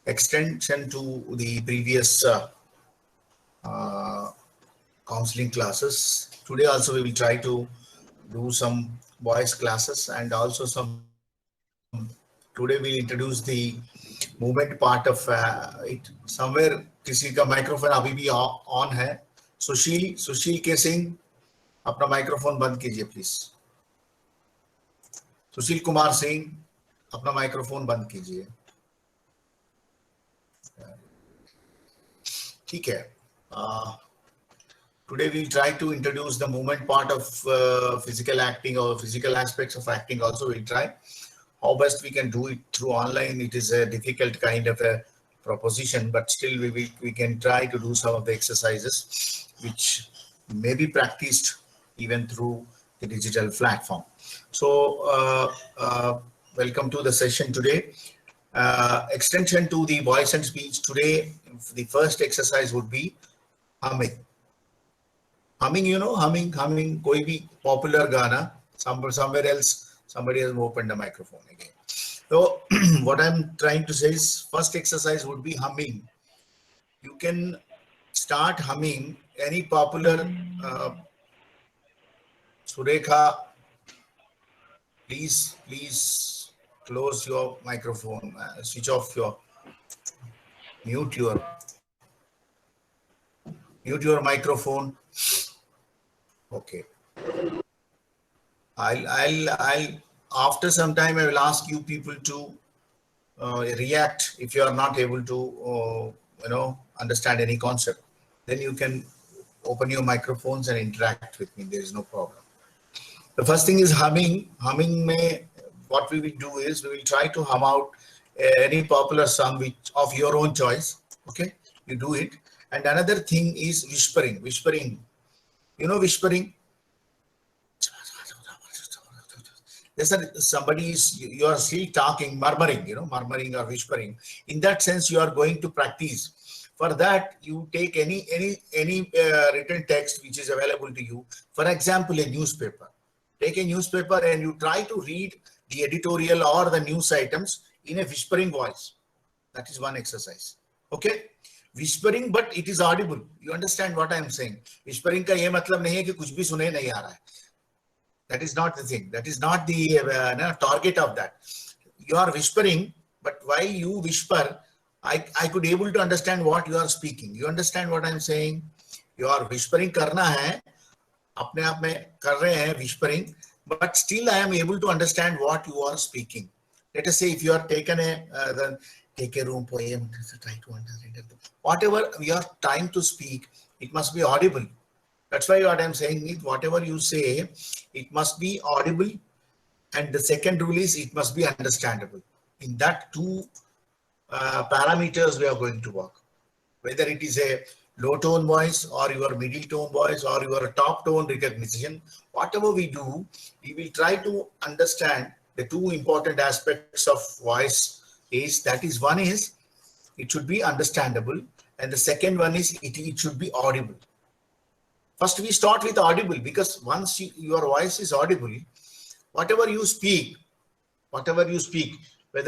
extension to the previous counseling classes. Today also we will try to do some voice classes, and also today we introduce the movement part of it. Somewhere किसी का microphone अभी भी on है. सुशील के सिंह, अपना microphone बंद कीजिए please. Sushil Kumar Singh, अपना माइक्रोफोन बंद कीजिए. ठीक है. Today we'll try to introduce the movement part of physical acting, or physical aspects of acting also we'll try. How best we can do it through online. It is a difficult kind of a proposition, but still we can try to do some of the exercises which may be practiced even through the digital platform. So welcome to the session today. Extension to the voice and speech. Today the first exercise would be humming. Humming, you know, humming, koi bhi popular gana, somewhere else, somebody has opened the microphone again. So what I'm trying to say is, first exercise would be humming. You can start humming any popular, Surekha, please close your microphone, switch off your, mute your microphone. Okay. I'll after some time I will ask you people to react if you are not able to understand any concept. Then you can open your microphones and interact with me. There is no problem. The first thing is humming. Humming may, what we will do is we will try to hum out any popular song which of your own choice. Okay, you do it. And another thing is whispering. You know whispering? Somebody is, you are still talking, murmuring or whispering. In that sense, you are going to practice. For that, you take any written text which is available to you. For example, a newspaper. Take a newspaper and you try to read the editorial or the news items in a whispering voice. That is one exercise. Okay? Whispering, but it is audible. You understand what I am saying? Whispering का ये मतलब नहीं है कि कुछ भी सुने नहीं आ रहा है. That is not the thing. That is not the target of that. You are whispering, but while you whisper, I could able to understand what you are speaking. You understand what I am saying? You are whispering करना है, अपने आप में कर रहे हैं whispering, but still I am able to understand what you are speaking. Let us say if you are taken take a room poem, try to understand whatever you are trying to speak, it must be audible. That's why what I'm saying is, whatever you say, it must be audible. And the second rule is, it must be understandable. In that two parameters we are going to work. Whether it is a low tone voice or your middle tone voice or your top tone recognition, whatever we do, we will try to understand the two important aspects of voice is, that is, one is, it should be understandable. And the second one is, it should be audible. First, we start with audible, because once your voice is audible, whatever you speak, whether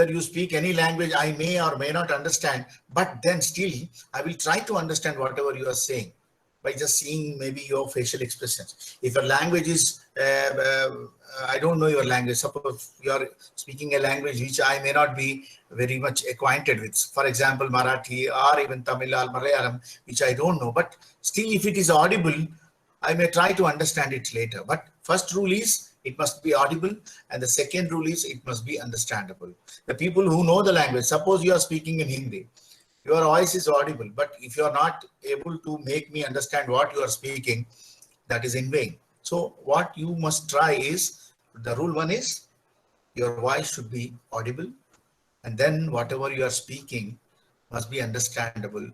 you speak any language, I may or may not understand, but then still I will try to understand whatever you are saying by just seeing maybe your facial expressions. If your language is, I don't know your language, suppose you are speaking a language which I may not be very much acquainted with, for example, Marathi or even Tamil or Malayalam, which I don't know, but still if it is audible, I may try to understand it later. But first rule is, it must be audible, and the second rule is, it must be understandable. The people who know the language, suppose you are speaking in Hindi, your voice is audible, but if you are not able to make me understand what you are speaking, that is in vain. So what you must try is, the rule one is, your voice should be audible, and then whatever you are speaking must be understandable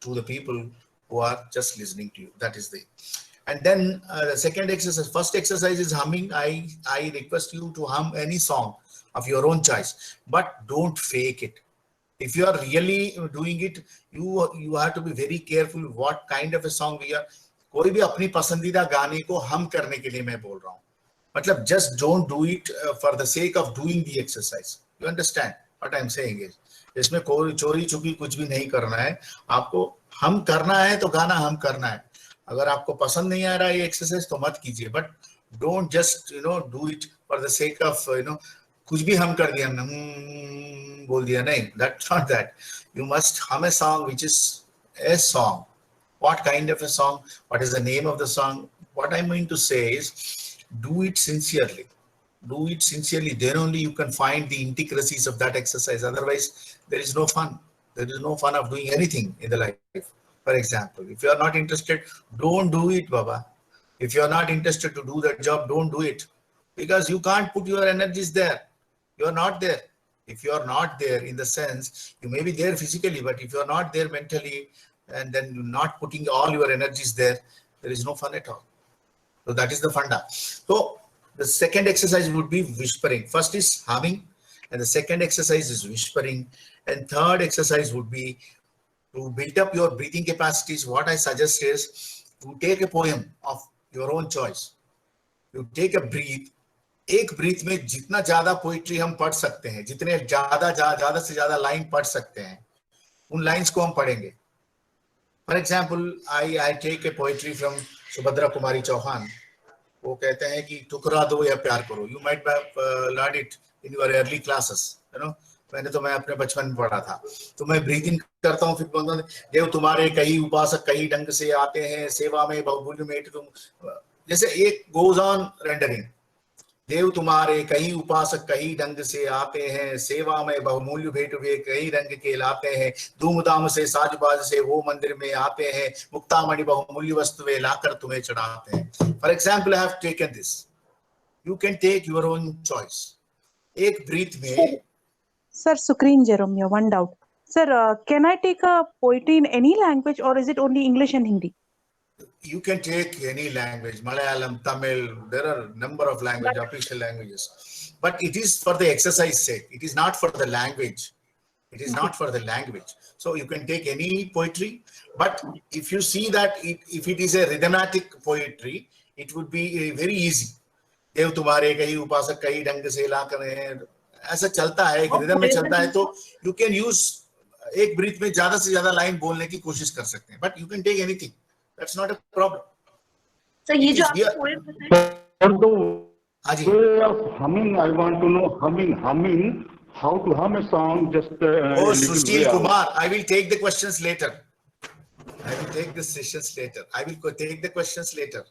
to the people who are just listening to you. That is the. And then the second exercise, first exercise is humming. I request you to hum any song of your own choice, but don't fake it. If you are really doing it, you have to be very careful what kind of a song we are. कोई भी अपनी पसंदीदा गाने को हम करने के लिए मैं बोल रहा हूँ. मतलब just don't do it for the sake of doing the exercise. You understand what I'm saying is, इसमें कोई चोरी छुपी कुछ भी नहीं करना है आपको। हम करना है तो गाना हम करना है। अगर आपको पसंद नहीं आ रहा है ये एक्सरसाइज तो मत कीजिए, but don't just do it for the sake of कुछ भी हम कर दिया, बोल दिया, नहीं, that's not that. You must hum a song which is a song. What kind of a song? What is the name of the song? What I mean to say is, do it sincerely. Do it sincerely. Then only you can find the intricacies of that exercise. Otherwise, there is no fun. There is no fun of doing anything in the life. For example, if you are not interested, don't do it, Baba. If you are not interested to do that job, don't do it. Because you can't put your energies there. You are not there. If you are not there in the sense, you may be there physically, but if you are not there mentally, and then you're not putting all your energies there, there is no fun at all. So that is the funda. So the second exercise would be whispering. First is humming, and the second exercise is whispering, and third exercise would be to build up your breathing capacities. What I suggest is to take a poem of your own choice. You take a breath. एक breath में जितना ज्यादा poetry हम पढ़ सकते हैं, जितने ज्यादा से ज्यादा लाइन पढ़ सकते हैं, उन लाइंस को हम पढ़ेंगे. For example, I take a poetry from Subhadra Kumari Chauhan. वो कहते हैं कि ठुकरा दो या प्यार करो. You might learn it in your early classes, मैं अपने बचपन में पढ़ा था. तो मैं ब्रीथिंग करता हूँ, फिर देव तुम्हारे कई उपासक कई ढंग से आते हैं, सेवा में बहुमूल्य मेट तुम, जैसे एक गोज ऑन रेंडरिंग. देव तुम्हारे कई उपासक कई ढंग से आते हैं, सेवा में बहुमूल्य भेंट वे कई रंग के लाते हैं, धूमधाम से साजबाज से वो मंदिर में आते हैं, मुक्तामणि बहुमूल्य वस्तु वे लाकर तुम्हें चढ़ाते हैं. For example, I have taken this. You can take your own choice. एक ब्रीथ में. सर, सुक्रीन जेरोमिया, one doubt. Sir, can I take a poetry in any language or is it only English and Hindi? You can take any language, Malayalam, Tamil, there are number of languages, official languages. But it is for the exercise sake. It is not for the language. It is not for the language. So you can take any poetry. But if you see that if it is a rhythmatic poetry, it would be very easy. देव तुम्हारे कई उपासक कई ढंग से ला कर, ऐसा चलता है, एक रिदम में चलता है, तो you can use एक ब्रीथ में ज्यादा से ज्यादा लाइन बोलने की कोशिश कर सकते हैं. But you can take anything. That's not a problem. So ये जो आपने पोएम बताया, हाँ जी. Way of humming, I want to know humming, how to hum a song. Just oh, Sushil Kumar, I will take the questions later. I will take the sessions later. I will take the questions later.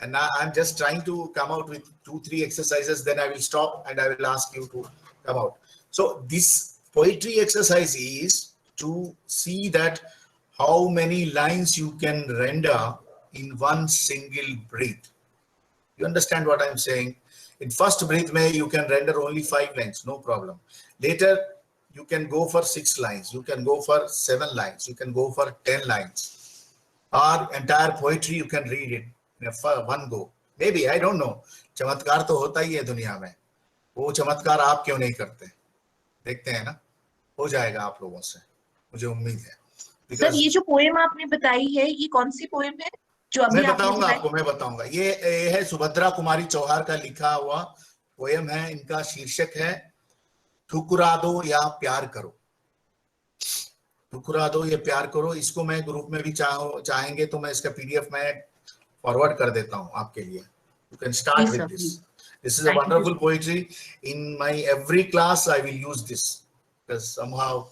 And now I'm just trying to come out with 2-3 exercises. Then I will stop and I will ask you to come out. So this poetry exercise is to see that how many lines you can render in one single breath. You understand what I'm saying? In first breath, you can render only 5 lines, no problem. Later, you can go for 6 lines. You can go for 7 lines. You can go for 10 lines. Or entire poetry, you can read it in one go. Maybe, I don't know. चमत्कार तो होता ही है दुनिया में. वो चमत्कार आप क्यों नहीं करते? देखते हैं ना, हो जाएगा आप लोगों से, मुझे उम्मीद है. सर, ये जो पोएम आपने बताई है, ये कौन सी पोएम है जो अभी मैं बताऊंगा आपको, मैं बताऊंगा. ये है सुभद्रा कुमारी चौहान का लिखा हुआ पोएम है. इनका शीर्षक है ठुकरा दो या प्यार करो. ठुकरा दो या प्यार करो. इसको मैं ग्रुप में भी चाहेंगे तो मैं इसका पीडीएफ में फॉरवर्ड कर देता हूं आपके लिए. You can start with this. This is a wonderful poetry. In my every class I will use this because somehow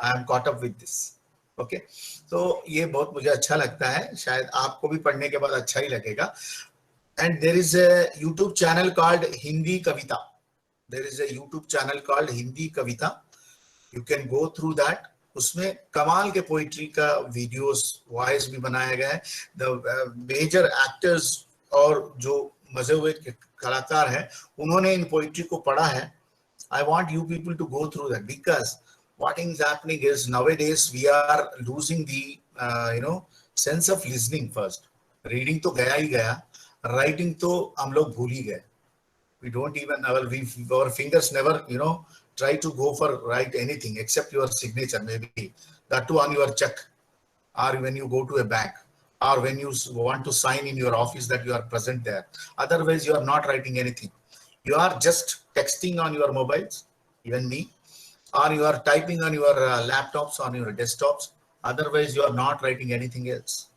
I am caught up with this. Okay, तो ये बहुत मुझे अच्छा लगता है. शायद आपको भी पढ़ने के बाद अच्छा ही लगेगा. And there is a YouTube channel called Hindi Kavita. There is a YouTube channel called Hindi Kavita. You can go through that. उसमें कमाल के पोइट्री का वीडियोस, वॉइस भी बनाया गया है. द मेजर एक्टर्स और जो मजे हुए कलाकार हैं, उन्होंने इन पोइट्री को पढ़ा है. I want you people to go through that because what is happening is nowadays we are losing the sense of listening first. Reading तो गया ही गया, writing तो हम लोग भूल ही गए. We don't even, our fingers never try to go for write anything except your signature, maybe that too on your check, or when you go to a bank, or when you want to sign in your office that you are present there. Otherwise you are not writing anything. You are just texting on your mobiles, even me. or you are typing on your laptops, on your desktops. Otherwise, you are not writing anything else.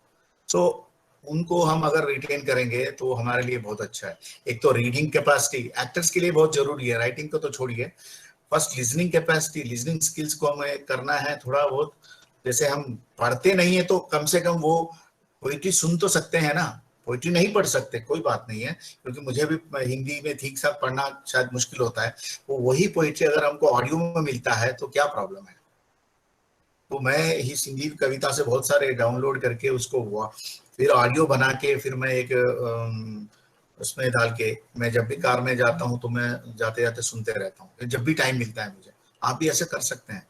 So उनको हम अगर retain करेंगे तो हमारे लिए बहुत अच्छा है. एक तो रीडिंग कैपेसिटी एक्टर्स के लिए बहुत जरूरी है, राइटिंग को तो छोड़िए. First listening capacity, listening skills को हमें करना है थोड़ा बहुत. जैसे हम पढ़ते नहीं है तो कम से कम वो पोइट्री सुन तो सकते हैं ना. पोइट्री नहीं पढ़ सकते कोई बात नहीं है, क्योंकि मुझे भी हिंदी में ठीक सा पढ़ना शायद मुश्किल होता है. वो वही पोइट्री अगर हमको ऑडियो में मिलता है तो क्या प्रॉब्लम है. तो मैं ही हिंदी कविता से बहुत सारे डाउनलोड करके उसको फिर ऑडियो बना के फिर मैं एक उसमें डाल के मैं जब भी कार में जाता हूँ तो मैं जाते जाते सुनते रहता हूँ जब भी टाइम मिलता है मुझे. आप भी ऐसे कर सकते हैं.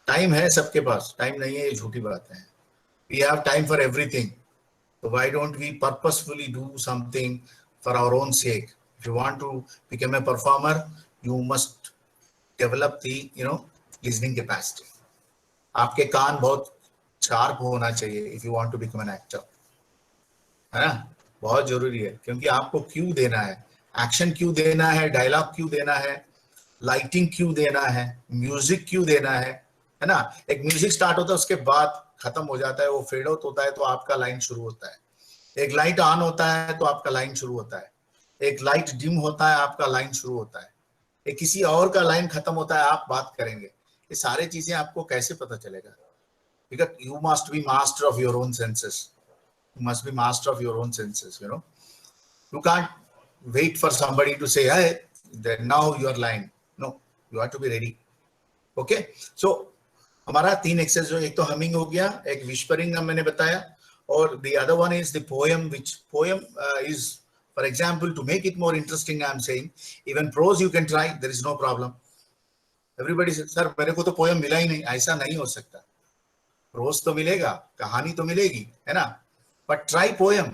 टाइम है सबके पास, टाइम नहीं है ये झूठी बात है. We have time for everything. So why don't we purposefully do something for our own sake? If you want to become a performer, you must develop the listening capacity. आपके कान बहुत शार्प होना चाहिए if you want to become an actor. है ना, बहुत जरूरी है, क्योंकि आपको क्यों देना है, एक्शन क्यों देना है, डायलॉग क्यों देना है, लाइटिंग क्यों देना है, म्यूजिक क्यों देना है ना. एक म्यूजिक स्टार्ट होता है उसके बाद खत्म हो जाता है, वो फेड आउट होता है तो आपका लाइन शुरू होता है. एक लाइट ऑन होता है तो आपका लाइन शुरू होता है. एक लाइट डिम होता है आपका लाइन शुरू होता है. एक किसी और का लाइन खत्म होता है, आप बात करेंगे. ये सारे चीजें आपको कैसे पता चलेगा? Because you must B master of your own senses. You must be master of your own senses. You can't wait for somebody to say, hey, then now you are lying. No, you have to be ready. Okay, so हमारा 3 exercise जो, एक तो humming हो गया, एक whispering मैंने बताया, और the other one is the poem, which poem is, for example, to make it more interesting, I am saying even prose you can try, there is no problem. Everybody says, sir मेरे को तो poem मिला ही नहीं. ऐसा नहीं हो सकता. Pros तो मिलेगा, कहानी तो मिलेगी, है ना, बट ट्राई पोएम.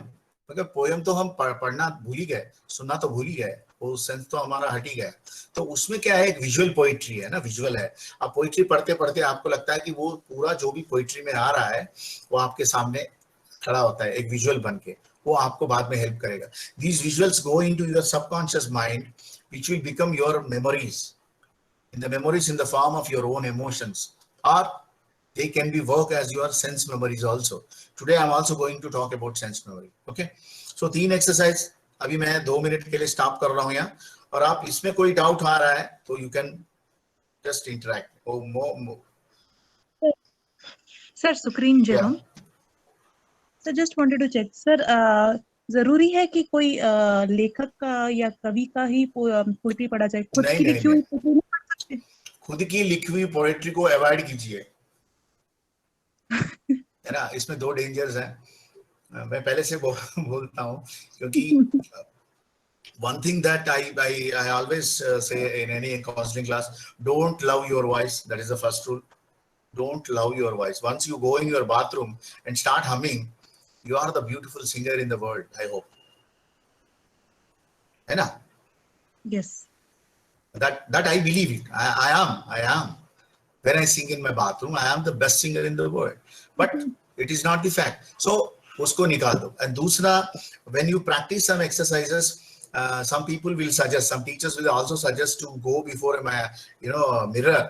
मतलब पोएम तो हम पढ़ना भूल ही गए, सुनना तो भूल ही गए, वो सेंस तो हमारा हट ही गया. तो उसमें क्या है, एक विजुअल पोइट्री है ना, विजुअल है. आप पोइट्री पढ़ते पढ़ते आपको लगता है कि वो पूरा जो भी पोइट्री में आ रहा है वो आपके सामने खड़ा होता है एक विजुअल बन के. वो आपको बाद में हेल्प करेगा. These visuals go into your subconscious mind which will become your memories, in the memories in the form of your own emotions, और they can be work as your sense memories also. Today I am also going to talk about sense memory. Okay, so 3 exercise अभी मैं 2 minute के लिए stop कर रहा हूं यहाँ, और आप इसमें कोई डाउट आ रहा है तो you can just interact. Sir सुक्रीन जेरोम, sir just wanted to check sir, जरूरी है कि कोई लेखक का या कवि का ही पोएट्री पढ़ा जाए? खुद की लिखी हुई पोएट्री नहीं पढ़ सकते? खुद की लिखी हुई पोएट्री को अवॉइड कीजिए, है ना. इसमें 2 डेंजर्स हैं. मैं पहले से बोलता हूँ, क्योंकि one thing that I always say in any counseling class, don't love your voice. That is the first rule. Don't love your voice. Once you go in your bathroom and start humming, you are the beautiful singer in the world, I hope. है ना? Yes. That I believe it. I am. When I sing in my bathroom, I am the best singer in the world. But it is not the fact. So उसको निकाल दो. And दूसरा, when you practice some exercises, some people will suggest, some teachers will also suggest to go before a mirror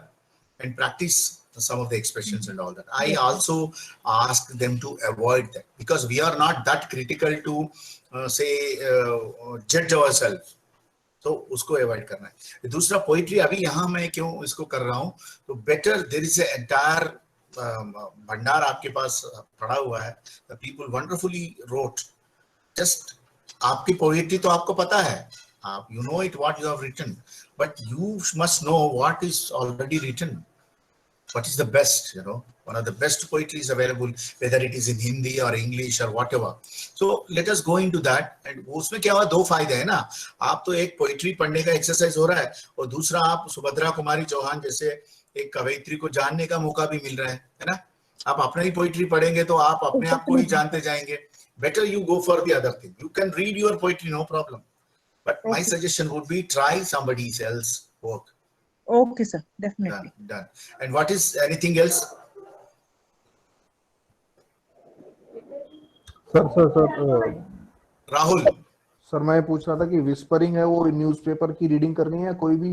and practice some of the expressions and all that. I also ask them to avoid that, because we are not that critical to judge ourselves. तो उसको avoid करना है. दूसरा, poetry अभी यहाँ मैं क्यों इसको कर रहा हूँ, तो बेटर देयर इज एंटायर भंडार आपके पास पड़ा हुआ है. The people wonderfully wrote. Just आपकी पोइट्री तो आपको पता है, आप you know it what you have written, but you must know what is already written, what is the best, one of the best poetry is available, whether it is in Hindi or English or whatever. So let us go into that. And उसमें क्या हुआ, 2 फायदे हैं ना. आप तो एक poetry पढ़ने का एक्सरसाइज हो रहा है, और दूसरा आप सुभद्रा कुमारी चौहान जैसे एक कवयित्री को जानने का मौका भी मिल रहा है ना. आप अपना ही पोइट्री पढ़ेंगे तो आप अपने आप को ही जानते जाएंगे. Better you go for the other thing. You can read your poetry, no problem. But my suggestion would be try somebody else's work. Okay, sir. Definitely. Done. And what is anything else? Sir Rahul sir, मैं पूछ रहा था कि whispering है वो newspaper की reading करनी है, कोई भी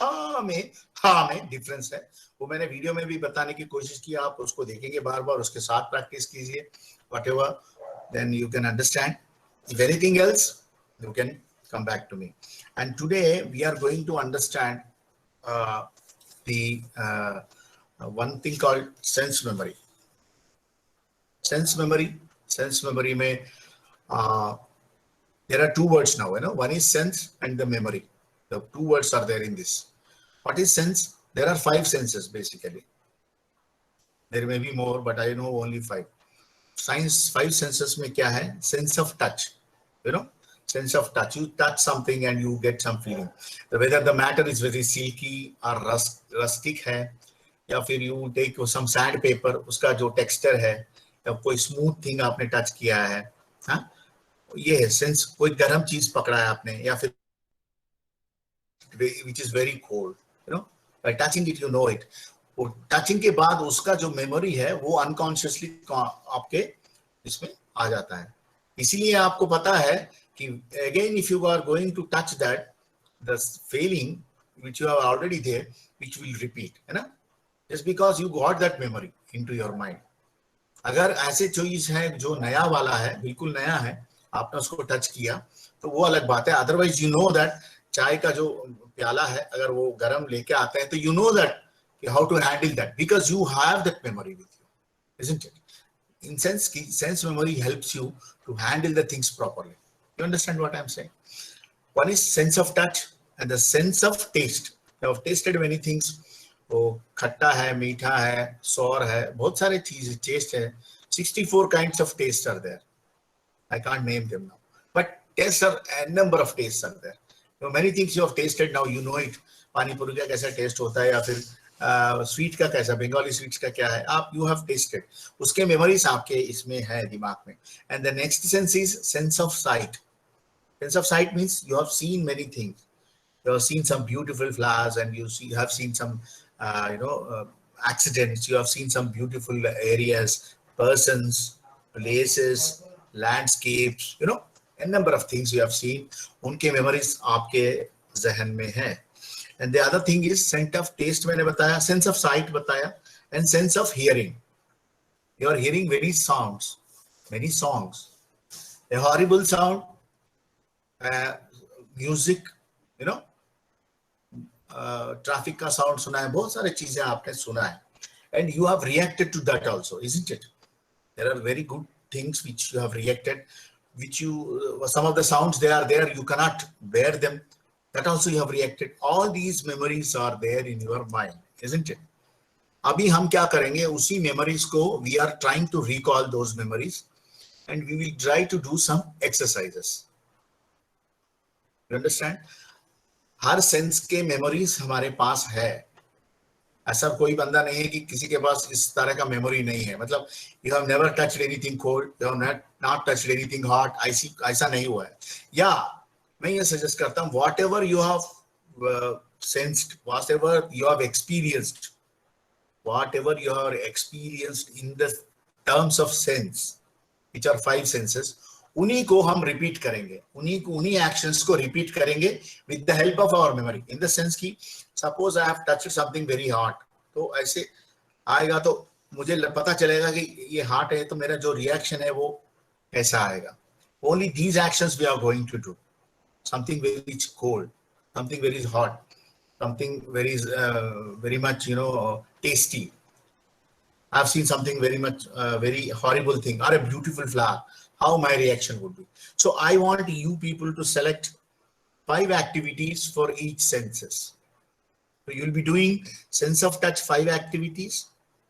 हाँ में डिफरेंस है, वो मैंने वीडियो में भी बताने की कोशिश की, आप उसको देखेंगे बार बार, उसके साथ प्रैक्टिस कीजिए, whatever, then you can understand. If anything else, you can come back to me. And today we are going to understand the one thing called sense memory. Sense memory में there are two words now, one is sense and the memory. The two words are there in this. What is sense? There are 5 senses basically. There may be more, but I know only 5. Science 5 senses में क्या है? Sense of touch, sense of touch. You touch something and you get some feeling. Whether the matter is very silky or rustic है, या फिर you take some sandpaper, उसका जो texture है, या कोई smooth thing आपने touch किया है, हाँ, ये है sense. कोई गर्म चीज पकड़ा है आपने, या फिर which is very cold, by touching it you know it. वो टचिंग के बाद उसका जो मेमोरी है वो अनकॉन्शियसली आपके इसमें आ जाता है. इसीलिए आपको पता है कि again if you are going to touch that, the feeling which you have already there which will repeat, है ना, just because you got that memory into your mind. अगर ऐसे चीज है जो नया वाला है, बिल्कुल नया है, आपने उसको टच किया तो वो अलग बात है. अदरवाइज यू नो दैट चाय का जो प्याला है अगर वो गर्म लेके आते हैं तो you know that how to handle that, because you have that memory with you, isn't it? In sense memory helps you to handle the things properly. You understand what I'm saying? One is sense of touch and the sense of taste. You have tasted many things. वो खट्टा है, मीठा है, sour है, बहुत सारे चीजें taste है. 64 kinds of tastes are there. I can't name them now, but tastes are a number of tastes are there. Many things you have tasted, now you know it. पानी पूरी का कैसा टेस्ट होता है, या फिर स्वीट का कैसा, बंगाली स्वीट्स का क्या है, आप यू हैव टेस्टेड, उसके मेमोरीज आपके इसमें है दिमाग में. And the next sense is sense of site. Sense of site means you have seen many things. You have seen some beautiful flowers, and you have seen some accidents. You have seen some beautiful areas, persons, places, landscapes, a number of things you have seen. उनके memories आपके जहन में है. And the other thing is sense of taste मैंने बताया, sense of sight बताया, and sense of hearing. You are hearing many sounds, many songs. A horrible sound, music, traffic का sound सुना है, बहुत सारे चीजें आपने सुना है, and you have reacted to that also, isn't it? There are very good things which you have reacted, which some of the sounds they are there, you cannot bear them. That also you have reacted. All these memories are there in your mind, isn't it? अभी हम क्या करेंगे, उसी memories को we are trying to recall those memories, and we will try to do some exercises. You understand? Her sense के memories हमारे पास है. ऐसा कोई बंदा नहीं है कि किसी के पास इस तरह का memory नहीं है. मतलब you have never touched anything cold, you have not touched anything hot. ऐसा नहीं हुआ है. या मैं ये सजेस्ट करता हूँ, whatever you have sensed, whatever you have experienced in the terms of sense, which are 5 senses, उन्हीं को हम repeat करेंगे, उन्हीं actions को repeat करेंगे with the help of our memory. In the sense कि suppose I have touched something very hot, तो ऐसे आएगा तो मुझे पता चलेगा कि ये hot है, तो मेरा जो reaction है वो कैसा आएगा. Only these actions we are going to do. Something very cold, something very hot, something very much tasty. I've seen something very much very horrible thing or a beautiful flower. How my reaction would be. So I want you people to select 5 activities for each senses. So you'll be doing sense of touch 5 activities,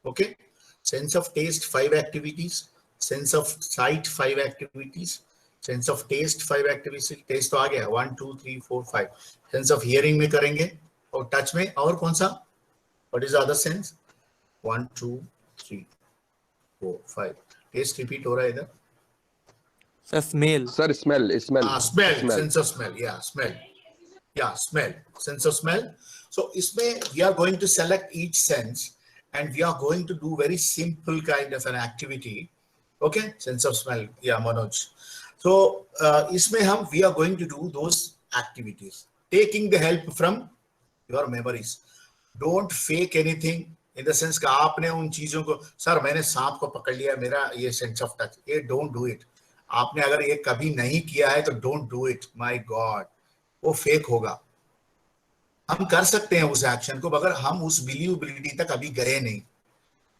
okay? Sense of taste 5 activities, sense of sight 5 activities. Sense of taste 5 activities. Taste तो आ गया, 1 2 3 4 5. Sense of hearing में करेंगे, और touch में, और कौन सा, what is other sense, 1 2 3 4 5. Test repeat हो रहा है इधर. Sir smell. Sir, smell. Smell. Sense of smell. Smell. Sense of smell. So इसमें we are going to select each sense, and we are going to do very simple kind of an activity. Okay, sense of smell. Manoj. So इसमें हम we are going to do those activities taking the help from your memories. Don't fake anything in the sense कि आपने उन चीजों को, sir मैंने सांप को पकड़ लिया, मेरा ये सेंस ऑफ टच, ये don't do it. आपने अगर ये कभी नहीं किया है तो don't do it. My God, वो फेक होगा. हम कर सकते हैं उस एक्शन को, मगर हम उस बिलीवेबिलिटी तक अभी गए नहीं.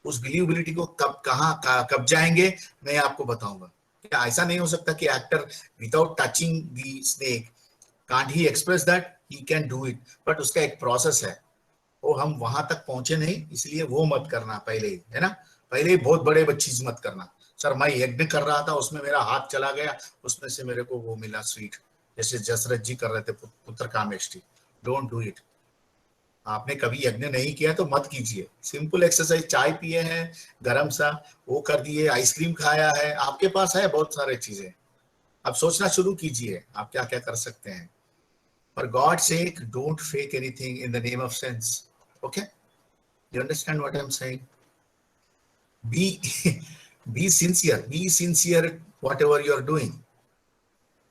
उस बिलीवेबिलिटी को कब जाएंगे मैं आपको बताऊंगा. क्या ऐसा नहीं हो सकता कि actor without touching the snake can't he express that? He can do it, but उसका एक प्रोसेस है, वो हम वहां तक पहुंचे नहीं, इसलिए वो मत करना पहले ही, है ना. पहले ही बहुत बड़े चीज मत करना. सर मैं यज्ञ कर रहा था, उसमें मेरा हाथ चला गया, उसमें से मेरे को वो मिला स्वीट, जैसे जसरथ जी कर रहे थे पुत्र कामेष्टि. Don't do it. आपने कभी यज्ञ नहीं किया तो मत कीजिए. सिंपल एक्सरसाइज, चाय पिए हैं गरम सा, वो कर दिए, आइसक्रीम खाया है, आपके पास है बहुत सारे चीजें. अब सोचना शुरू कीजिए आप क्या क्या कर सकते हैं. For God's sake, don't fake anything in the name of sense. Okay? You understand what I'm saying? Be sincere. Be sincere whatever you're doing.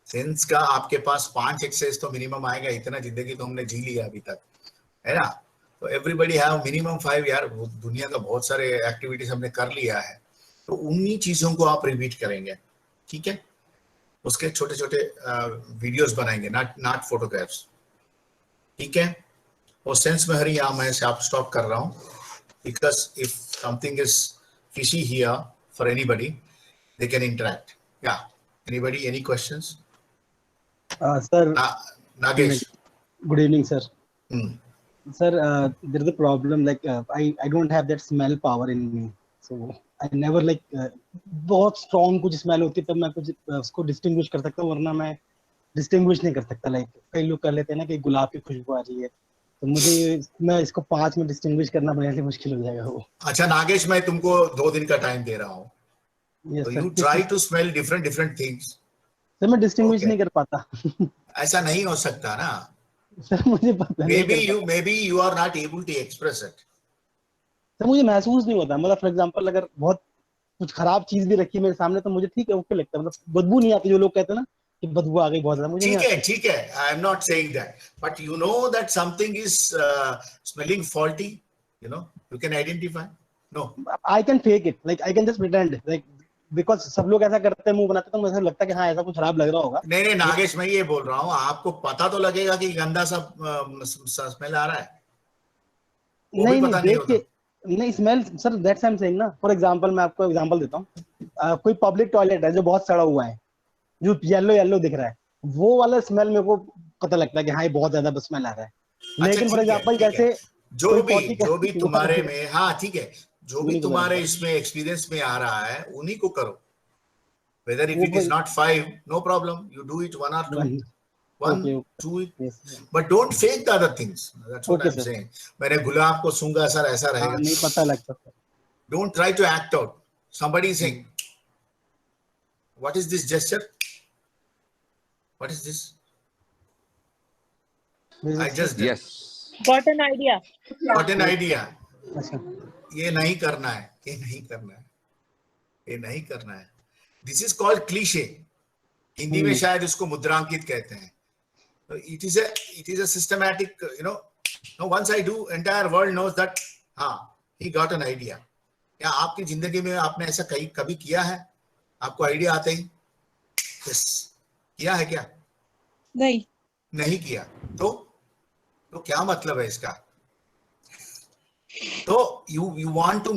Sense का आपके पास 5 एक्सरसाइज तो मिनिमम आएगा. इतना जिंदगी तो हमने जी लिया अभी तक, है ना. तो एवरीबडी हैव मिनिमम 5. यार दुनिया का बहुत सारे एक्टिविटीज हमने कर लिया है, तो उन्हीं चीजों को आप रिपीट करेंगे. ठीक है. उसके छोटे छोटे वीडियोस बनाएंगे, नॉट फोटोग्राफ्स. ठीक है. और सेंस में हरी यहाँ मैं से आप स्टॉप कर रहा हूँ, because if something is fishy here for anybody they can interact. या anybody, any questions? Sir, Nagesh, good evening, sir. Sir, there is a problem, like I don't have that smell power in me, so I never like बहुत strong कुछ smell होती है तब मैं कुछ उसको distinguish कर सकता हूँ, वरना मैं distinguish नहीं कर सकता. Like कई लोग कर लेते हैं ना कि गुलाब की खुशबू आ रही है, तो मुझे मैं इसको 5 में distinguish करना बड़े से मुश्किल हो जाएगा वो. अच्छा नागेश, मैं तुमको 2 दिन का टाइम दे रहा हूँ. Yes, तो sir. You try to smell different things. Sir मैं distinguish Okay. नहीं कर पाता. ऐसा नहीं हो सकता ना. सर मुझे पता नहीं. maybe you are not able to express it. Sir मुझे महसूस नहीं होता. मतलब फॉर एग्जांपल अगर बहुत कुछ खराब चीज भी रखी मेरे सामने तो मुझे ठीक है, ओके लगता है. मतलब बदबू नहीं आती, जो लोग कहते हैं ना कि बदबू आ गई बहुत ज्यादा, मुझे नहीं आती. ठीक है. I am not saying that, but you know that something is smelling faulty. You know, you can identify. No. I can fake it, like I can just pretend, like because सब लोग ऐसा करते हैं, मुंह बनाते हैं, तो मुझे ऐसा लगता है कि हाँ ऐसा कुछ खराब लग रहा होगा. नहीं नागेश, मैं ये बोल रहा हूँ, आपको पता तो लगेगा कि गंदा सा स्मेल आ रहा है. वो भी पता नहीं होता. नहीं smell sir, that's I am saying ना. फॉर एग्जांपल मैं आपको एग्जांपल देता हूँ. कोई पब्लिक टॉयलेट है जो बहुत सड़ा हुआ है, जो येलो दिख रहा है, वो वाला स्मेल मेरे को पता लगता है कि हाँ ये बहुत ज्यादा स्मेल आ रहा है. लेकिन फॉर एग्जांपल जैसे जो भी तुम्हारे में, हाँ ठीक है, जो भी तुम्हारे इसमें एक्सपीरियंस में आ रहा है उन्हीं को करो. Whether if it is not 5, no problem. You do it 1 or 2. 1, 2. Yes. But don't fake the other things. That's what Okay, I'm sir. saying. मैंने गुलाब को सूंघा सर, ऐसा हाँ, रहेगा. नहीं पता लगता. Don't try to act out. Somebody is saying, what is this gesture? What is this? I just did. Yes. Got an idea. What an idea. अच्छा. ये नहीं करना है, ये नहीं करना है, ये नहीं करना है. This is called cliche. Hindi में शायद इसको मुद्रांकित कहते हैं. It is a systematic, you know. No, once I do, entire world knows that. हाँ, he got an idea. क्या आपकी जिंदगी में आपने ऐसा कभी किया है? आपको आइडिया आते ही yes, किया है क्या? नहीं किया. तो क्या मतलब है इसका? तो you want to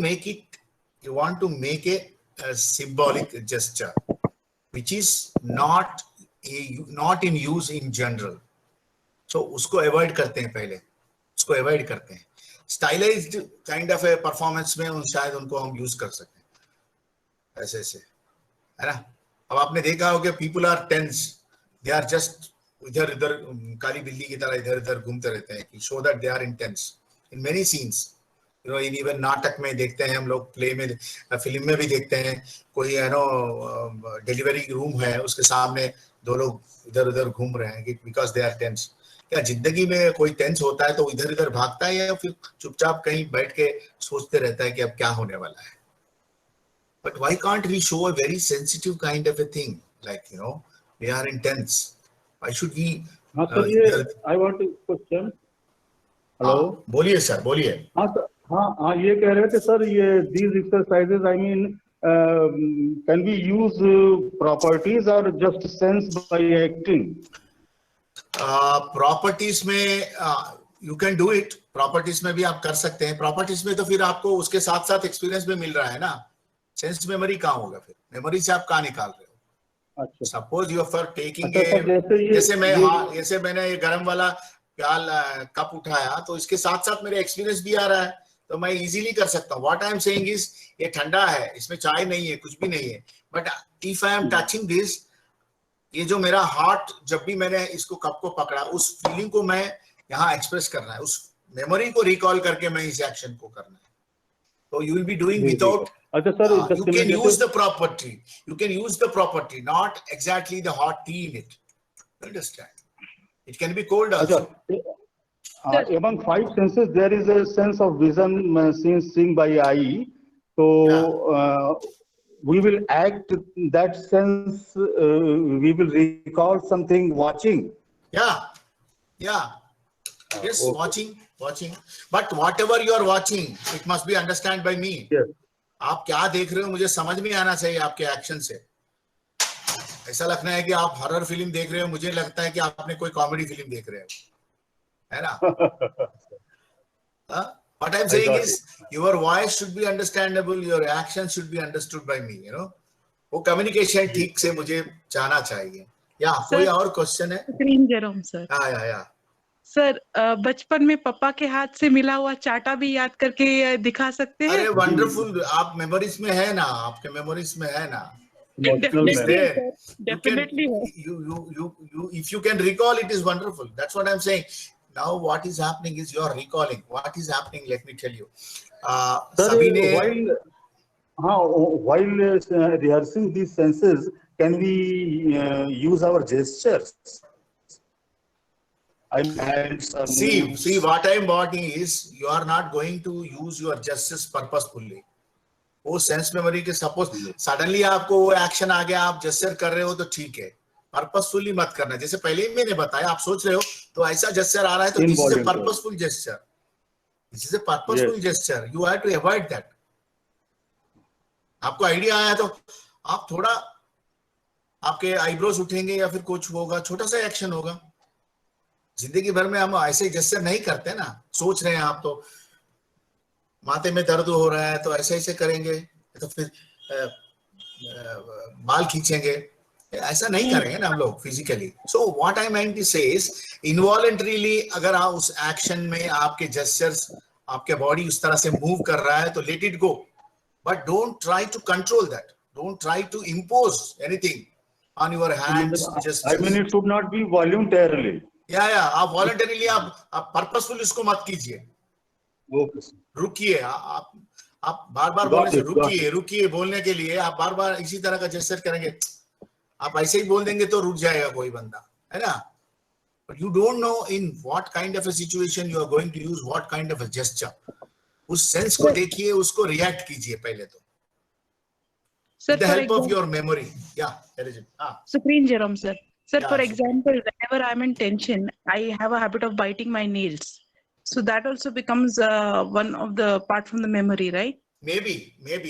make a symbolic gesture which is not in use in general. So उसको avoid करते हैं, पहले उसको avoid करते हैं. Stylized kind of a performance में शायद उनको हम use कर सकते हैं, ऐसे है ना. अब आपने देखा होगा people are tense, they are just इधर काली बिल्ली की तरह इधर घूमते रहते हैं, show that they are intense in many scenes. You know, in even नाटक में देखते हैं हम लोग, प्ले में, फिल्म में भी देखते हैं. कोई है नो डिलीवरी रूम है, उसके सामने 2 लोग इधर घूम रहे हैं बिकॉज दे आर टेंस. क्या जिंदगी में कोई टेंस होता है तो इधर भागता है या फिर चुपचाप कहीं बैठ के सोचते रहता है कि अब क्या होने वाला है? But why can't we show a very sensitive kind of a thing, like, you know, we are intense. Why should we? हाँ सर, ये I want to question. Hello बोलिए सर, बोलिए। हाँ सर, हाँ ये कह रहे थे सर, ये these exercises I mean can be use properties और just sense by acting? Properties में you can do it, properties में भी आप कर सकते हैं। प्रॉपर्टीज में तो फिर आपको उसके साथ साथ एक्सपीरियंस भी मिल रहा है ना। सेंस मेमोरी कहाँ होगा फिर? मेमोरी से आप कहाँ निकाल रहे हो? अच्छा सपोज यू फॉर टेकिंग अच्छा सर, जैसे जैसे मैंने ये गर्म वाला प्याल कप उठाया तो इसके साथ साथ मेरा एक्सपीरियंस भी आ रहा है, तो मैं इजीली कर सकता हूँ। What I am saying is, ये ठंडा है, इसमें चाय नहीं है, कुछ भी नहीं है, but if I am touching this, ये जो मेरा हार्ट, जब भी मैंने इसको कप को पकड़ा, उस फीलिंग को मैं यहाँ एक्सप्रेस करना है, उस मेमोरी को रिकॉल करके मैं इस एक्शन को करना है। तो you will be doing without, अच्छा sir, you can use the property, you can use the property, not exactly the hot tea in it. Understand? It can be cold also. among five senses there is a sense of vision seen by eye, so we will act that sense, we will recall something watching. Yeah, yes, watching, but whatever you are watching, it must be understood by me. Yes. आप क्या देख रहे हो मुझे समझ में आना चाहिए आपके एक्शन से। ऐसा लगना है कि आप हॉरर फिल्म देख रहे हो, मुझे लगता है कि आपने कोई कॉमेडी फिल्म देख रहे हो, है ना? What I'm saying is your voice should be understandable, your action should be understood by me, you know. वो कम्युनिकेशन ठीक से मुझे जाना चाहिए। या कोई और क्वेश्चन है? Supreme Jerome sir. या सर, बचपन में पापा के हाथ से मिला हुआ चाटा भी याद करके दिखा सकते हैं? अरे वंडरफुल, आप मेमोरीज में है ना, आपके मेमोरीज में है ना। Definitely. You if you can recall, it is wonderful. That's what I'm saying. Now what is happening is you are recalling. What is happening, let me tell you. Sir, while rehearsing these senses, can we use our gestures? See what I'm wanting is you are not going to use your gestures purposefully. वो sense memory के suppose suddenly आपको वो action आ गया, आप gesture कर रहे हो तो ठीक है, पर्पसफुली मत करना। जैसे पहले ही मैंने बताया, आप सोच रहे हो तो ऐसा जेस्चर आ रहा है तो this is a purposeful gesture, this is a purposeful gesture, you have to avoid that. आपको आइडिया आया तो आप थोड़ा, आपके आईब्रोज उठेंगे या फिर कुछ होगा, छोटा सा एक्शन होगा। जिंदगी भर में हम ऐसे जेस्चर नहीं करते ना। सोच रहे हैं आप तो माथे में दर्द हो रहा है तो ऐसे ऐसे करेंगे, तो फिर बाल खींचेंगे, ऐसा नहीं करेंगे ना हम लोग physically. So what I mean to say is involuntarily अगर आप उस एक्शन में आपके जेस्चर्स, आपके बॉडी उस तरह से मूव कर रहा है तो let it go, but don't try to control that, don't try to impose anything on your hands. Just I mean, it should not be voluntarily. या आप वॉलंटरीली आप पर्पसफुल इसको मत कीजिए। रुकिए, आप बार बार बोलने से रुकिए बोलने के लिए आप बार बार इसी तरह का जेस्चर करेंगे, आप ऐसे ही बोल देंगे तो रुक जाएगा कोई बंदा, है ना। But you don't know in what kind of a situation you are going to use what kind of a gesture. उस सेंस को देखिए, उसको रिएक्ट कीजिए पहले तो, with the help of your memory. Supreme Jerome sir. Sir, for example, whenever I'm in tension, I have a habit of biting my nails. So that also becomes one of the part from the memory, right? Maybe. If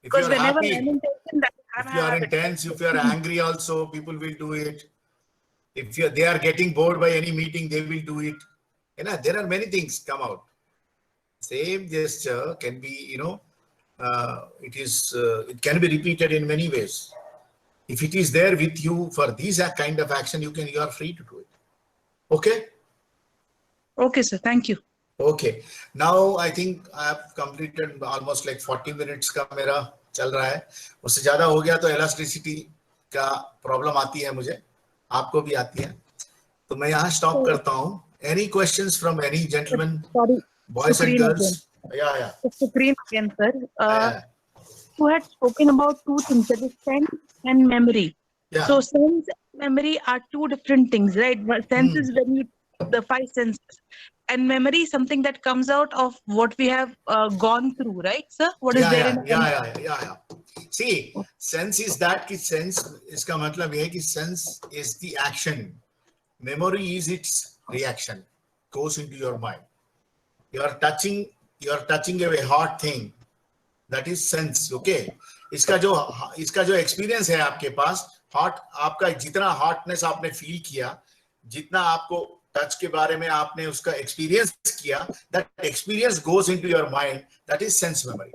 Because you're whenever happy, I'm in tension, if you are intense, if you are angry also, people will do it. If they are getting bored by any meeting, they will do it. You know, there are many things come out. Same gesture can be, it can be repeated in many ways. If it is there with you for these kind of action, you are free to do it. Okay? Okay, sir. Thank you. Okay. Now I think I have completed almost like 40 minutes का मेरा चल रहा है। उससे ज्यादा हो गया तो elasticity का प्रॉब्लम आती है मुझे, आपको भी आती है, तो मैं यहाँ स्टॉप करता हूँ। Any questions from any gentlemen? Sorry. Boys and girls? Again. Yeah. Supreme again, sir. You had spoken about two things, that is sense and memory. Yeah. So sense and memory are two different things, right? Sense is when you the five senses, and memory is something that comes out of what we have gone through, right, sir? What is there in yeah. See, sense is that ki sense iska matlab ye hai ki sense is the action, memory is its reaction, goes into your mind. You are touching a hot thing. That is sense. Okay. इसका जो experience है आपके पास, hot, आपका जितना hotness आपने feel किया, जितना आपको टच के बारे में आपने उसका एक्सपीरियंस किया, that experience goes into your mind. That is sense memory.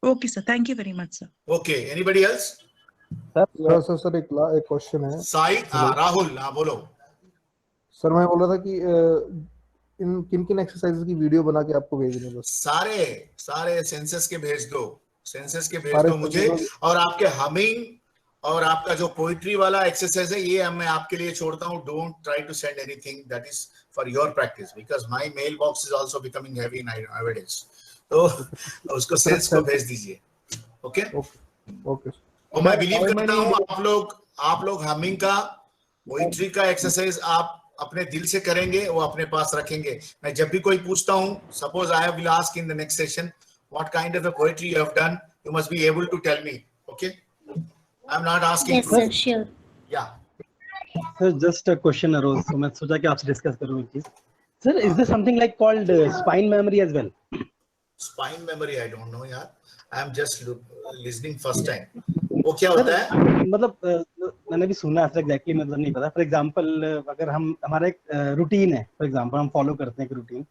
Okay, sir. Thank you very much, sir. Okay. Anybody else? Sir एक क्वेश्चन है साई, राहुल, बोलो. सर मैं बोल रहा था कि इन किन किन एक्सरसाइजेस की वीडियो बना के आपको भेजने बस सारे सेंसस के भेज दो मुझे, और आपके हमिंग और आपका जो पोइट्री वाला एक्सरसाइज है ये मैं आपके लिए छोड़ता हूँ. Don't try to send anything, that is for your practice, because my mail box is also becoming heavy nowadays. तो उसको सेंस को भेज दीजिए. ओके. और मैं बिलीव करता हूँ आप लोग हमिंग का, पोइट्री का एक्सरसाइज आप अपने दिल से करेंगे, वो अपने पास रखेंगे. मैं जब भी कोई पूछता हूँ, suppose I will ask in the next session what kind of a poetry you have done, you must be able to tell me. Okay, I am not asking. Yes, sir, sure. या Sir, just a question arose, so मैं सोचा कि आपसे discuss करूँ एक चीज. Sir, is there something like called spine memory as well? Spine memory I don't know यार, I am just listening first time. वो क्या होता है? मतलब मैंने भी सुना है, एग्जैक्टली मतलब नहीं पता. फॉर एग्जांपल अगर हमारा एक रूटीन है, फॉर एग्जांपल हम फॉलो करते हैं एक रूटीन.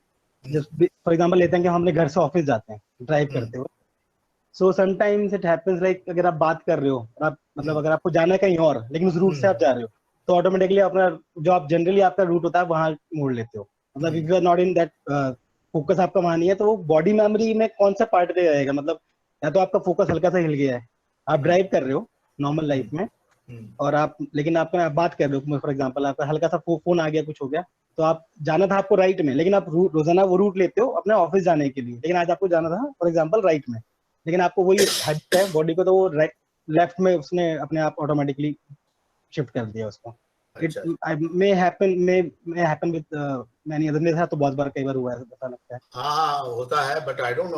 जस्ट फॉर एग्जांपल लेते हैं कि हम अपने घर से ऑफिस जाते हैं ड्राइव करते हुए. So sometimes it happens like अगर आप बात कर रहे हो और आप मतलब अगर आपको जाना है कहीं और लेकिन उस रूट से आप जा रहे हो, तो ऑटोमेटिकली अपना जो आप जनरली आपका रूट होता है वहां मोड़ लेते हो. मतलब if you are not in that focus आपका वहां नहीं है, तो वो बॉडी मेमोरी में कौन सा पार्ट रह जाएगा? मतलब या तो आपका फोकस हल्का सा हिल गया है, आप ड्राइव कर रहे हो नॉर्मल लाइफ में और आप लेकिन आप बात कर रहे हो, फॉर एग्जांपल आपका हल्का सा फोन आ गया, कुछ हो गया, तो आप जाना था आपको राइट में, लेकिन आप रोजाना वो रूट लेते हो अपने ऑफिस जाने के लिए, लेकिन आज आपको जाना था फॉर एग्जांपल राइट में, लेकिन आपको वही हैबिट है बॉडी को, तो वो लेफ्ट में उसने अपने आप ऑटोमेटिकली शिफ्ट कर दिया उसको. It may happen with many other. मेरे साथ तो बहुत बार कई बार हुआ है, पता लगता है. हाँ होता है, but I don't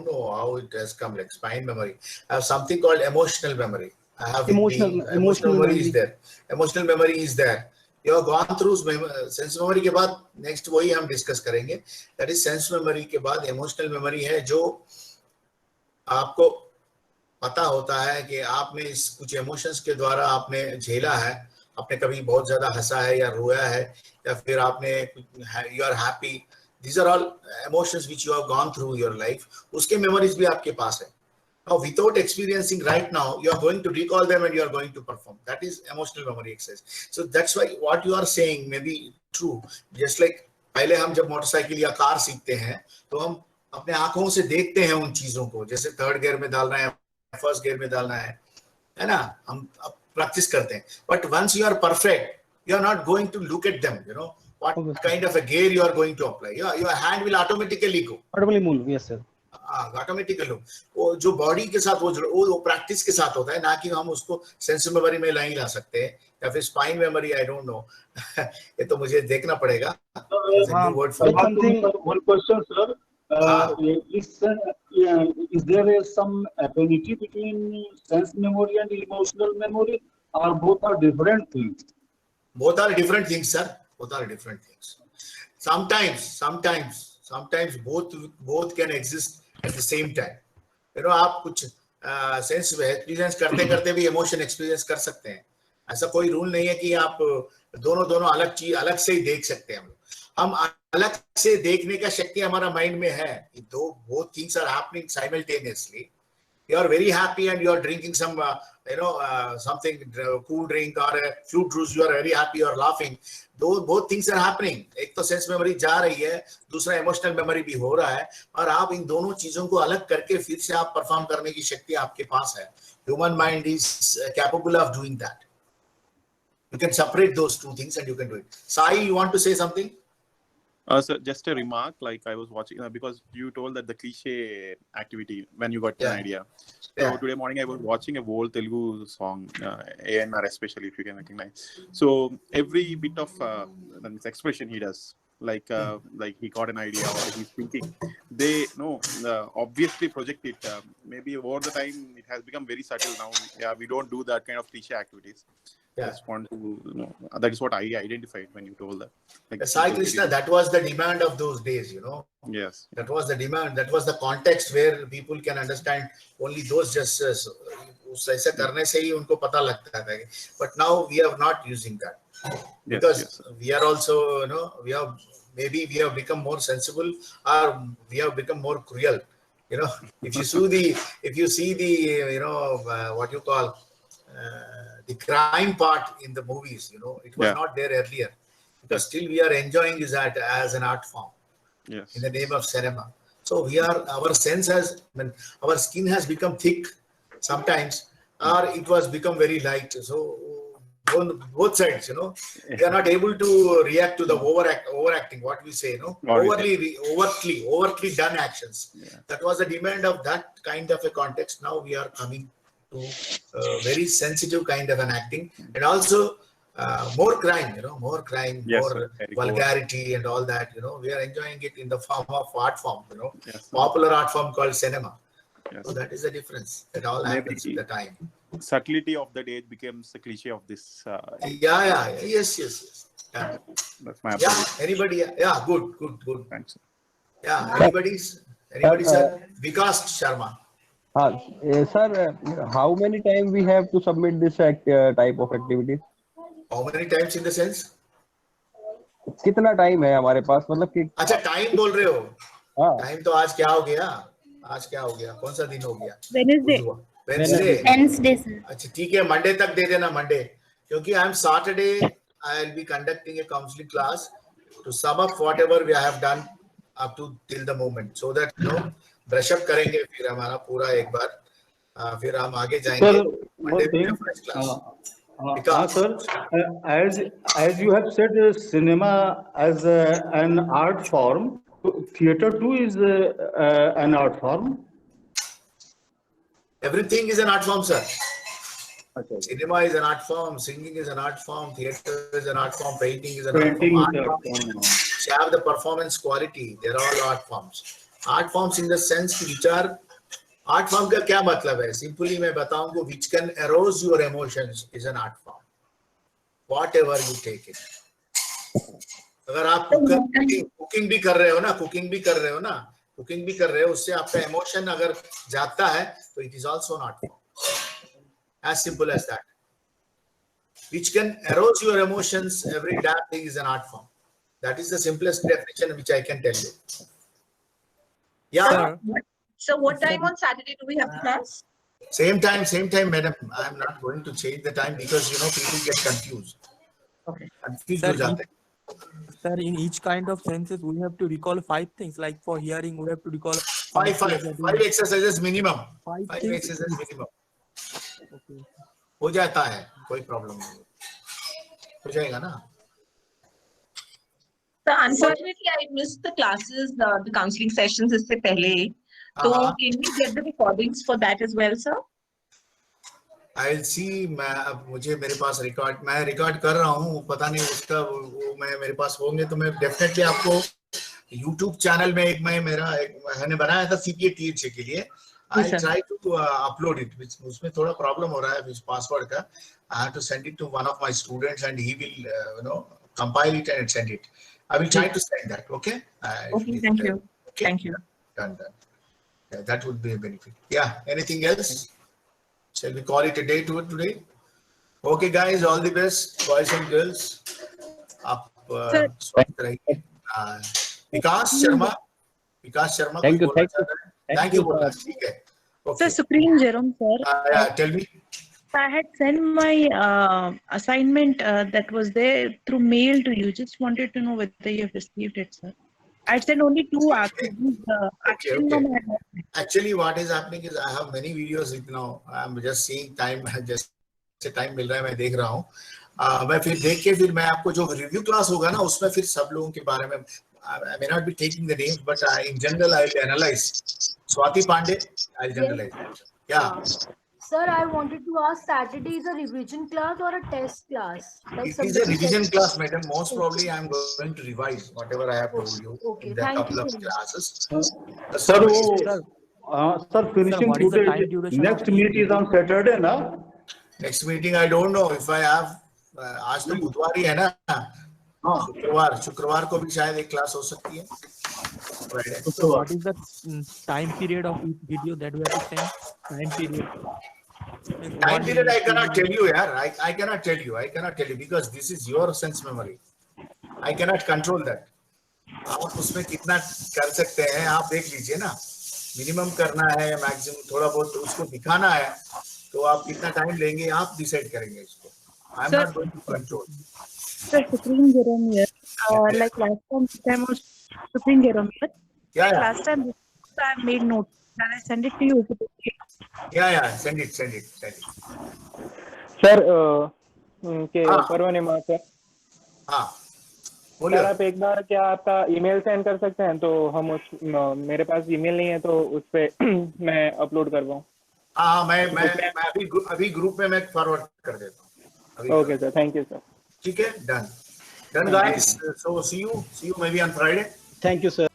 know how it has come, like spine memory. I have something called emotional memory. I have emotional memory is there. Emotional memory is there. You have gone through sense memory के बाद next वही हम discuss करेंगे. That is sense memory के बाद emotional memory है, जो आपको पता होता है कि आपने इस कुछ इमोशंस के द्वारा आपने झेला है, आपने कभी बहुत ज्यादा हंसा है या रोया है, या फिर आपने you are happy. These are all emotions which you have gone through your life. उसके मेमोरीज भी आपके पास है. Now, without experiencing right now, you are going to recall them and you are going to perform. That is emotional memory exercise. So that's why what you are saying may be true. Just like पहले हम जब motorcycle या car सीखते हैं तो हम अपने आंखों से देखते हैं उन चीजों को, जैसे थर्ड गियर में डालना है, फर्स्ट गियर में डालना है ना, हम प्रैक्टिस करते हैं. But once you are perfect, you are not going to look at them, you know what kind of a gear you are going to apply. Your hand will automatically go. Automatically move. Yes, sir. Automatically वो जो body के साथ वो practice के साथ होता है, ना कि हम उसको सेंस मेमोरी में नहीं ला सकते हैं, या फिर spine memory. I don't no, ये तो मुझे देखना पड़ेगा. One question, sir. Is there some affinity between sense memory and emotional memory, or both are different things? Both are different things, sir. Both are different things. Sometimes both can exist at the same time. You know, आप कुछ sense experience करते करते भी emotion experience कर सकते हैं. ऐसा कोई रूल नहीं है कि आप दोनों अलग चीज अलग से ही देख सकते हैं. हम अलग से देखने का शक्ति हमारा माइंड में है. both things are happening simultaneously. You are very happy and you are drinking some something cool drink or a fruit juice. You are very happy, you are laughing. Both things are happening. एक तो sense memory जा रही है, दूसरा emotional memory भी हो रहा है, और आप इन दोनों चीजों को अलग करके फिर से आप परफॉर्म करने की शक्ति आपके पास है. Human mind is capable of doing that. You can separate those two things and you can do it. Sai, you want to say something? So just a remark, like I was watching because you told that the cliche activity when you got an idea. So today morning I was watching a whole Telugu song, ANR especially, if you can recognize. So every bit of expression he does, like he got an idea or he's thinking, they obviously project it. Maybe over the time it has become very subtle now. Yeah, we don't do that kind of cliche activities. Yeah. Just want to, that is what I identified when you told that. Like, Sai Krishna, that was the demand of those days, Yes. That was the demand. That was the context where people can understand only those gestures. ऐसे करने से ही उनको पता लगता था. But now we are not using that. Because we are also, we have become more sensible, or we have become more cruel. If you see the, what you call, the crime part in the movies, it was not there earlier, because still we are enjoying is that as an art form. Yes. In the name of cinema. So our sense has, our skin has become thick sometimes, or it was become very light. So both sides, we are not able to react to the overacting, what we say, overtly done actions. Yeah. That was the demand of that kind of a context. Now we are coming to very sensitive kind of an acting, and also more crime, more crime, Yes, more vulgarity and all that, we are enjoying it in the form of art form, Yes. popular art form called cinema. Yes. So that is the difference. It all happens at the time. Subtlety of the age becomes the cliche of this. Yes. Yeah. That's my Yeah, opinion. anybody? Yeah, good. Thanks. Yeah, anybody, sir? Vikas Sharma. Sir, how many times we have to submit this type of activity? How many times in the sense? कितना time है हमारे पास, मतलब कि अच्छा, time बोल रहे हो? हाँ. टाइम तो आज क्या हो गया? कौन सा दिन हो गया? Wednesday, sir. अच्छा, ठीक है, मंडे तक दे देना, मंडे, क्योंकि I am Saturday I will be conducting a counselling class to sum up whatever we have done up to till the moment, so that brush up करेंगे फिर हमारा पूरा एक बार, फिर हम आगे जाएंगे. Sir, as you have said, cinema as an art form, theater too is an art form. Everything is an art form, sir. Okay. Cinema is an art form, singing is an art form, theater is an art form, painting is an Painting art is form. art form. Which have the performance quality, they're all art forms. Art forms in the sense which are, art form का क्या मतलब है? Simply मैं बताऊंगा, which can arouse your emotions is an art form. Whatever you take it. अगर आप cooking भी कर रहे हो ना, उससे आपका emotion अगर जाता है, तो it is also an art form. As simple as that. Which can arouse your emotions, every damn thing is an art form. That is the simplest definition which I can tell you. Yeah. So what time on Saturday do we have class? Same time, madam. I am not going to change the time because people get confused. Okay. Confused Sir, हो जाते हैं. Sir, in each kind of senses, we have to recall 5 things. Like for hearing, we have to recall Five exercises minimum. Five Five things. exercises minimum. Okay. हो जाता है, कोई problem नहीं. हो जाएगा ना? So unfortunately, I missed the classes, the counseling sessions इससे पहले. So can we get the recordings for that as well, sir? I'll see. मुझे मेरे पास मैं रिकॉर्ड कर रहा हूँ, पता नहीं उसका वो मेरे पास होंगे तो मैं डेफिनेटली आपको YouTube चैनल में मैंने बनाया था CPA Tier 6 के लिए. I try to upload it. उसमें थोड़ा प्रॉब्लम हो रहा है इस पासवर्ड का. I have to send it to one of my students and he will compile it and send it. I will try to send that. Okay. Okay. Thank you. Okay. Thank you. Done. Yeah, that would be a benefit. Yeah. Anything else? Shall we call it a day today? Okay, guys. All the best, boys and girls. आप स्वस्थ रहिए. विकास Sharma. Thank you. Thank you. ठीक है. Okay. Sir, Supreme Jerome, sir. Yeah, tell me. I had sent my assignment that was there through mail to you. Just wanted to know whether you have received it, sir. I sent only 2 activities. Okay. Actually, what is happening is I have many videos now. I'm just seeing time. Just time मिल रहा है, मैं देख रहा हूँ. मैं फिर देख के फिर मैं आपको जो रिव्यू क्लास होगा ना उसमें फिर सब लोगों के बारे में I may not be taking the names, but in general I will analyze. Swati Pandey, I will generalize. Yeah. Sir, I wanted to ask, Saturday is a revision class or a test class? It is a revision class, madam. Most probably I am going to revise whatever I have told you in the couple of classes. Sir, finishing what is the today. time duration Next of meet is on Saturday, na? Next meeting, I don't know if I have आज तो बुधवार ही है ना, शुक्रवार को भी शायद एक क्लास हो सकती है। So what is the time period of each video that we have to send? Time period. Time period I cannot tell you, yaar. I cannot tell you. I cannot tell you because this is your sense memory. I cannot control that. आप उसमें कितना कर सकते हैं आप देख लीजिए ना, मिनिमम करना है या मैक्सिमम थोड़ा बहुत उसको दिखाना है, तो आप कितना टाइम लेंगे आप डिसाइड करेंगे इसको। I am not going to control. Sir, Supreme Jerome here. Like last time was Supreme Jerome here. Yeah, yeah. Last time I made notes. Can I send it to you? Yeah, send it. Sir के परवानेमा sir, हाँ sir आप एक बार क्या आपका email send कर सकते हैं, तो हम उस मेरे पास ईमेल नहीं है तो उस पे मैं अपलोड कर पाऊँ। हाँ मैं अभी ग्रुप में मैं फॉरवर्ड कर देता हूँ। Okay sir, thank you sir. ठीक है, done guys, so see you maybe on Friday. Thank you sir.